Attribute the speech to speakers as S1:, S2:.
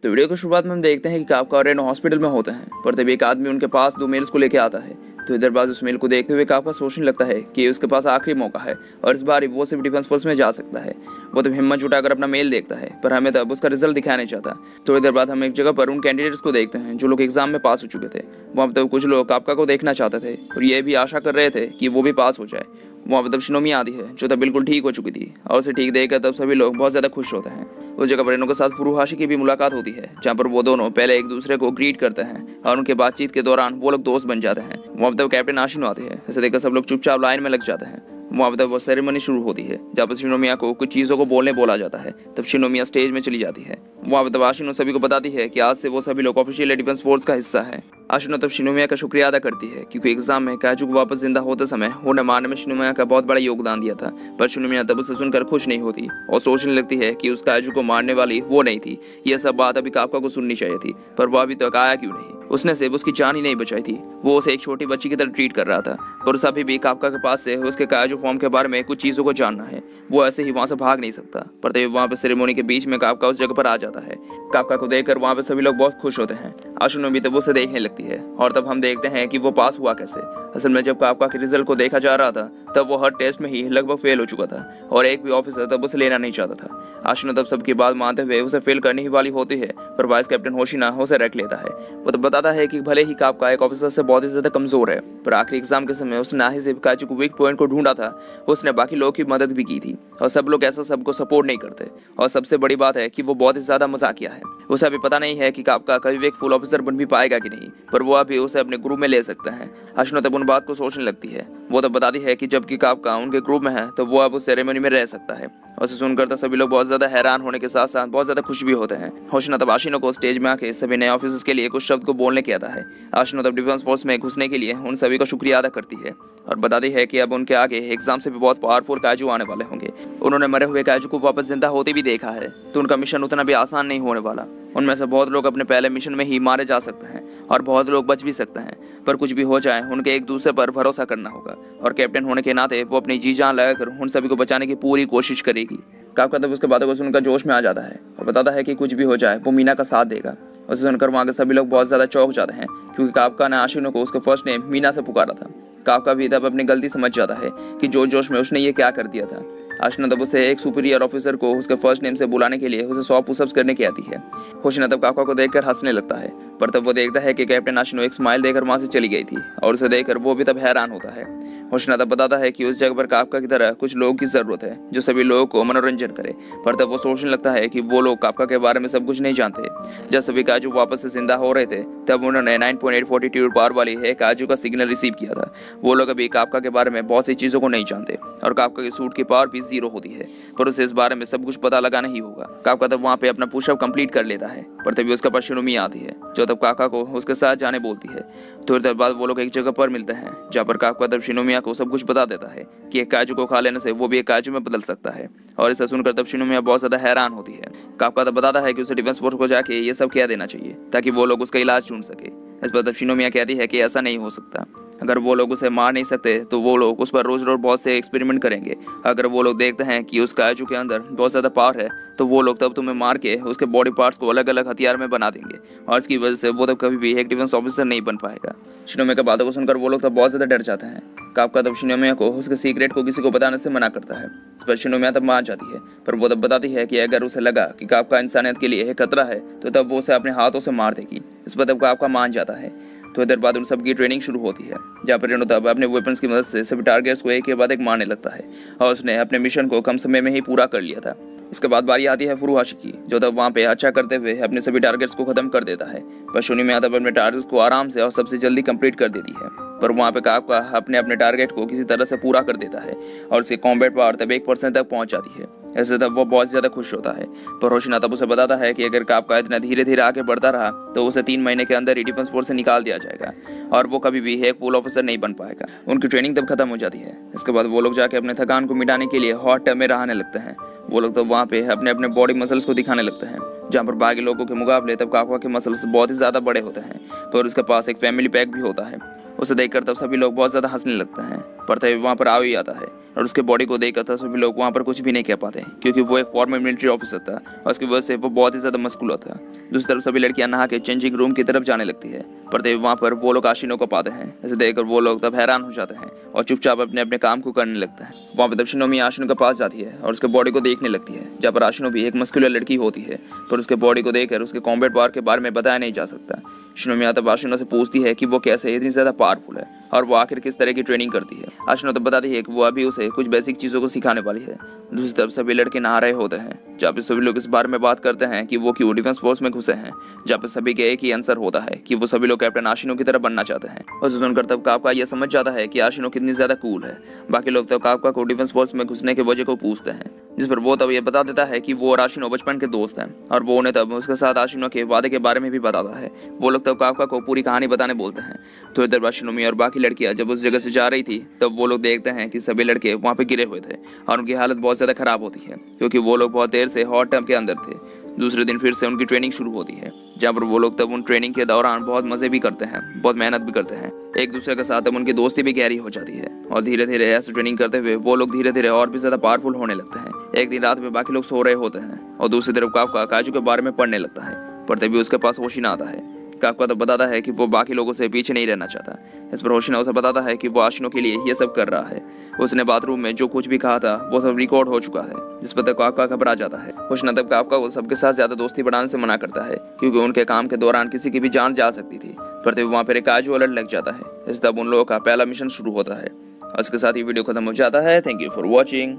S1: तो वीडियो की शुरुआत में हम देखते हैं कि काफका और रेनो हॉस्पिटल में होते हैं, पर तभी एक आदमी उनके पास 2 मेल्स को लेकर आता है। तो इधर बाद उस मेल को देखते हुए काफका सोचने लगता है कि उसके पास आखिरी मौका है और इस बार वो सिर्फ डिफेंस फोर्स में जा सकता है। वो तब हिम्मत जुटाकर अपना मेल देखता है, पर हमें तब उसका रिजल्ट दिखाया नहीं चाहता। थोड़ी देर बाद हम एक जगह पर उन कैंडिडेट्स को देखते हैं जो लोग एग्जाम में पास हो चुके थे। वहाँ पर कुछ लोग काफका को देखना चाहते थे और ये भी आशा कर रहे थे कि वो भी पास हो जाए। वहाँ पर तब शिनोमी आती है जो तब बिल्कुल ठीक हो चुकी थी और उसे ठीक देखकर तब सभी लोग बहुत ज़्यादा खुश होते हैं। उस जगह पर रेनो के साथ फुरुहाशी की भी मुलाकात होती है, जहाँ पर वो दोनों पहले एक दूसरे को ग्रीट करते हैं और उनके बातचीत के दौरान वो लोग दोस्त बन जाते हैं। वहाँ पर तब कैप्टन आशिनो आती है। इसे देखकर सब लोग चुपचाप लाइन में लग जाते हैं। वहाँ पर तब वो सेरेमनी शुरू होती है जहाँ पर शिनोमिया को कुछ चीज़ों को बोला जाता है। तब शिनोमिया स्टेज में चली जाती है। वहाँ पर तब आशिनो सभी को बताती है कि आज से वो सभी लोग ऑफिशियल डिफेंस फोर्स का हिस्सा है। आशिनो तब शिनोमिया का शुक्रिया अदा करती है क्योंकि एग्जाम में काजू को वापस जिंदा होते समय उन्हें मारने में शिनोमिया का बहुत बड़ा योगदान दिया था। पर शिनोमिया तब उसे सुनकर खुश नहीं होती और सोचने लगती है कि उस काजू को मारने वाली वो नहीं थी। यह सब बात अभी काफका को सुननी चाहिए थी, पर वह अभी तक आया क्यों नहीं। उसने सिर्फ उसकी जान ही नहीं बचाई थी, वो उसे एक छोटी बच्ची की तरह ट्रीट कर रहा था। पर उसे अभी भी काफका के पास से उसके काजू फॉर्म के बारे में कुछ चीजों को जानना है। वो ऐसे ही वहां से भाग नहीं सकता। पर तभी वहां पे सेरेमनी के बीच में काफका उस जगह पर आ जाता है। काफका को देखकर वहां पे सभी लोग बहुत खुश होते हैं। आशिनो भी तब उसे देखने लगती है और तब हम देखते हैं कि वो पास हुआ कैसे। असल में जब काफका के रिजल्ट को देखा जा रहा था तब वो हर टेस्ट में ही लगभग फेल हो चुका था और एक भी ऑफिसर तब उसे लेना नहीं चाहता था। आशिनो तब सबकी बात मानते हुए उसे फेल करने ही वाली होती है, पर वाइस कैप्टन होशिना उसे रख लेता है। वो तब बताता है कि भले ही काफका एक ऑफिसर से बहुत ही ज्यादा कमजोर है, पर आखिरी एग्जाम के समय उसने ना ही सिर्फ काजू को वीक पॉइंट को ढूंढा था, उसने बाकी लोगों की मदद भी की थी। और सब लोग ऐसा सबको सपोर्ट नहीं करते। और सबसे बड़ी बात है कि वो बहुत ही ज्यादा मजाकिया है। उसे अभी पता नहीं है कि काफका कभी भी एक फुल ऑफिसर बन भी पाएगा कि नहीं, पर वो अभी उसे अपने ग्रुप में ले सकता है। आशिनो तब उन बात को सोचने लगती है। वो तब बताती है कि जबकि काफका उनके ग्रुप में है तो वो अब उस सेरेमनी में रह सकता है। और उसे सुनकर तो सभी लोग बहुत ज्यादा हैरान होने के साथ साथ बहुत ज्यादा खुश भी होते हैं। होशिना तब आशिनो को स्टेज में आके सभी नए ऑफिसर्स के लिए कुछ शब्द को बोलने के आता है। आशिनो तब डिफेंस फोर्स में घुसने के लिए उन सभी का शुक्रिया अदा करती है और बताती है कि अब उनके आगे एग्जाम से भी बहुत पावरफुल काजू आने वाले होंगे। उन्होंने मरे हुए काजू को वापस जिंदा होते भी देखा है, तो उनका मिशन उतना भी आसान नहीं होने वाला। उनमें से बहुत लोग अपने पहले मिशन में ही मारे जा सकते हैं और बहुत लोग बच भी सकते हैं, पर कुछ भी हो जाए उनके एक दूसरे पर भरोसा करना होगा और कैप्टन होने के नाते वो अपनी जी जान लगाकर उन सभी को बचाने की पूरी कोशिश करेगी। काफका तब उसके बातों को सुनकर जोश में आ जाता है और बताता है कि कुछ भी हो जाए वो मीना का साथ देगा। उसे सुनकर वहाँ के सभी लोग बहुत ज्यादा चौंक जाते हैं क्योंकि काफका ने आशिनो को उसके फर्स्ट नेम मीना से पुकारा था। काफका भी तब अपनी गलती समझ जाता है कि जोश में उसने ये क्या कर दिया था। आशिनो तब उसे एक सुपीरियर ऑफिसर को उसके फर्स्ट नेम से बुलाने के लिए उसे 100 पुशअप्स करने की आती है। होशिना तब काफका को देखकर हंसने लगता है, पर तब वो देखता है कि कैप्टन आशिनो एक स्माइल देकर वहां से चली गई थी और उसे देखकर वो भी तब हैरान होता है। होशिना तब बताता है कि उस जगह पर काफका की तरह कुछ लोगों की जरूरत है जो सभी लोगों को मनोरंजन करे। पर तब वो सोचने लगता है कि वो लोग काफका के बारे में सब कुछ नहीं जानते। जब सभी काजू वापस से जिंदा हो रहे थे तब उन्होंने 9.8 फॉर्टिट्यूड पावर वाली एक काजू का सिग्नल रिसीव किया था। वो लोग अभी काफका के बारे में बहुत सी चीजों को नहीं जानते और काफका के सूट की पावर भी 0 होती है, पर उसे इस बारे में सब कुछ पता लगाना ही होगा। काफका तब वहाँ पे अपना पुशअप कंप्लीट कर लेता है, पर तभी उसके पास शिनोमी आती है जो तब काफका को उसके साथ जाने बोलती है। थोड़ी देर बाद वो लोग एक जगह पर मिलते हैं जहाँ पर काफका तब शिनोमिया को सब कुछ बता देता है कि एक काजू को खा लेने से वो भी एक काजू में बदल सकता है। और इसे सुनकर तब शिनोमिया बहुत ज्यादा हैरान होती है। काफका तब बताता है कि उसे डिफेंस फोर्स को जाके ये सब कह देना चाहिए ताकि वो लोग उसका इलाज ढूंढ सके। इस पर तब शिनोमिया कहती है कि ऐसा नहीं हो सकता। अगर वो लोग उसे मार नहीं सकते तो वो लोग उस पर रोज रोज बहुत से एक्सपेरिमेंट करेंगे। अगर वो लोग देखते हैं कि उस काजू के अंदर बहुत ज्यादा पावर है तो वो लोग तब तुम्हें मार के उसके बॉडी पार्ट्स को अलग अलग हथियार में बना देंगे और इसकी वजह से वो तब कभी भी एक डिफेंस ऑफिसर नहीं बन पाएगा। शिनोमिया की बातों को सुनकर वो लोग तब बहुत ज्यादा डर जाते हैं। काफका तब शिनोमिया को उसके सीक्रेट को किसी को बताने से मना करता है। इस पर शिनोमिया तब मान जाती है, पर वो तब बताती है कि अगर उसे लगा कि काफका इंसानियत के लिए एक खतरा है तो तब वो उसे अपने हाथों से मार देगी। इस पर तब काफका मान जाता है। थोड़ी देर बाद उन सबकी ट्रेनिंग शुरू होती है जहाँ पर रेनो तब अपने वेपन्स की मदद से सभी टारगेट्स को एक के बाद एक मारने लगता है और उसने अपने मिशन को कम समय में ही पूरा कर लिया था। इसके बाद बारी आती है फुरुहाशी की जो तब वहाँ पे अच्छा करते हुए अपने सभी टारगेट्स को खत्म कर देता है। पर शिनोमिया तब अपने टारगेट्स को आराम से और सबसे जल्दी कंप्लीट कर देती है, पर वहाँ पे काफका अपने टारगेट को किसी तरह से पूरा कर देता है और उसकी कॉम्बैट पावर तब 1% तक पहुँच जाती है। ऐसे तब वो बहुत ज्यादा खुश होता है। पर होशिना तब उसे बताता है कि अगर काफका इतना धीरे धीरे आगे बढ़ता रहा तो उसे 3 महीने के अंदर ही डिफेंस फोर्स से निकाल दिया जाएगा और वो कभी भी एक फुल ऑफिसर नहीं बन पाएगा। उनकी ट्रेनिंग तब खत्म हो जाती है। इसके बाद वो लोग जाके अपने थकान को मिटाने के लिए हॉट टब में रहने लगते हैं। वो लोग तब वहाँ पे अपने बॉडी मसल्स को दिखाने लगते हैं जहाँ पर बाकी लोगों के मुकाबले तब काफका के मसल्स बहुत ही ज्यादा बड़े होते हैं, पर उसके पास एक फैमिली पैक भी होता है। उसे देखकर तब सभी लोग बहुत ज्यादा हंसने लगते हैं, पर तभी वहाँ पर आओ ही आता है। और उसके बॉडी को देखकर तो सभी लोग वहाँ पर कुछ भी नहीं कह पाते क्योंकि वो एक फॉर्मर मिलिट्री ऑफिसर था और उसकी वजह से वो बहुत ही ज़्यादा मस्कुलर था। दूसरी तरफ सभी लड़कियां नहा के चेंजिंग रूम की तरफ जाने लगती है, पर तभी वहाँ पर वो लोग आशिनो को पाते हैं। ऐसे देखकर वो लोग तब हैरान हो जाते हैं और चुपचाप अपने अपने काम को करने लगते हैं। वहाँ पर तब शिनोमी आशिनो के पास जाती है और उसके बॉडी को देखने लगती है, जहाँ पर आशिनो भी एक मस्कुलर लड़की होती है, पर उसके बॉडी को देखकर उसके कॉम्बैट पावर के बारे में बताया नहीं जा सकता। शिनोमी तब आशिनो से पूछती है कि वो कैसे इतनी ज़्यादा पावरफुल है और वो आखिर किस तरह की ट्रेनिंग करती है। आशिनो तब बताती है कि वो अभी उसे कुछ बेसिक चीज़ों को सिखाने वाली है। दूसरी तरफ सभी लड़के नहा रहे होते हैं, जहाँ पे सभी लोग इस बारे में बात करते हैं कि वो क्यों डिफेंस फोर्स में घुसे हैं, जहाँ पे सभी के एक ही आंसर होता है कि वो सभी लोग कैप्टन आशिनो की तरह बनना चाहते हैं। और सुनकर तब काफका ये समझ जाता है कि आशिनो कितनी ज्यादा कूल है। बाकी लोग तब काफका को डिफेंस फोर्स में घुसने की वजह को पूछते हैं, जिस पर वो तब ये बता देता है कि वो और आशिनो बचपन के दोस्त हैं और वो उन्हें तब उसके साथ आशिनो के वादे के बारे में भी बताता है। वो लोग तब काफका को पूरी कहानी बताने बोलते हैं। थोड़ी देर बाद शिनोमी और बाकी लड़कियां जब उस जगह से जा रही थी तब वो लोग देखते हैं कि सभी लड़के वहाँ पे गिरे हुए थे और उनकी हालत बहुत ज़्यादा खराब होती है क्योंकि वो लोग बहुत देर से हॉट टब के अंदर थे। दूसरे दिन फिर से उनकी ट्रेनिंग शुरू होती है, जहाँ पर वो लोग तब उन ट्रेनिंग के दौरान बहुत मज़े भी करते हैं, बहुत मेहनत भी करते हैं। एक दूसरे के साथ तब उनकी दोस्ती भी गहरी हो जाती है और धीरे धीरे ऐसे ट्रेनिंग करते हुए वो लोग धीरे धीरे और भी ज़्यादा पावरफुल होने लगते हैं। एक दिन रात में बाकी लोग सो रहे होते हैं और दूसरी तरफ काफका काजू के बारे में पढ़ने लगता है, पर तभी उसके पास होशिना आता है। काफका तो बताता है कि वो बाकी लोगों से पीछे नहीं रहना चाहता। इस पर होशिना उसे बताता है कि वो आशिनो के लिए ये सब कर रहा है। उसने बाथरूम में जो कुछ भी कहा था वो सब रिकॉर्ड हो चुका है, जिस पर तब काफका घबरा जाता है। होशिना तब काफका को सबके साथ ज्यादा दोस्ती बढ़ाने से मना करता है क्योंकि उनके काम के दौरान किसी की भी जान जा सकती थी, पर तभी वहाँ पर एक काजू अलर्ट लग जाता है। इस तब उन लोगों का पहला मिशन शुरू होता है। और इसके साथ ही वीडियो खत्म हो जाता है। Thank you for watching.